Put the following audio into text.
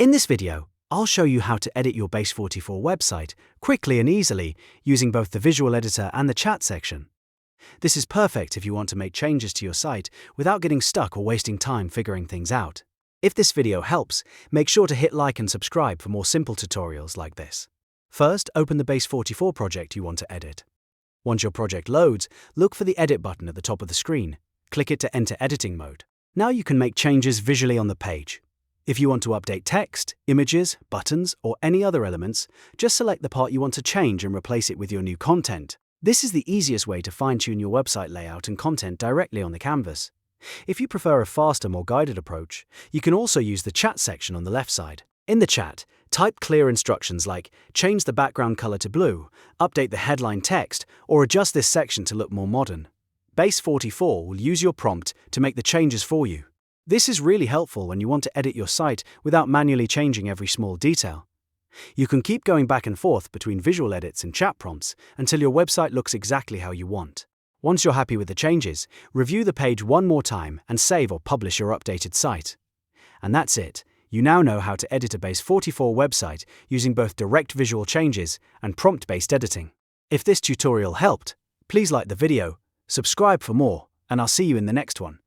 In this video, I'll show you how to edit your Base44 website quickly and easily using both the visual editor and the chat section. This is perfect if you want to make changes to your site without getting stuck or wasting time figuring things out. If this video helps, make sure to hit like and subscribe for more simple tutorials like this. First, open the Base44 project you want to edit. Once your project loads, look for the Edit button at the top of the screen. Click it to enter editing mode. Now you can make changes visually on the page. If you want to update text, images, buttons, or any other elements, just select the part you want to change and replace it with your new content. This is the easiest way to fine-tune your website layout and content directly on the canvas. If you prefer a faster, more guided approach, you can also use the chat section on the left side. In the chat, type clear instructions like change the background color to blue, update the headline text, or adjust this section to look more modern. Base44 will use your prompt to make the changes for you. This is really helpful when you want to edit your site without manually changing every small detail. You can keep going back and forth between visual edits and chat prompts until your website looks exactly how you want. Once you're happy with the changes, review the page one more time and save or publish your updated site. And that's it. You now know how to edit a Base44 website using both direct visual changes and prompt-based editing. If this tutorial helped, please like the video, subscribe for more, and I'll see you in the next one.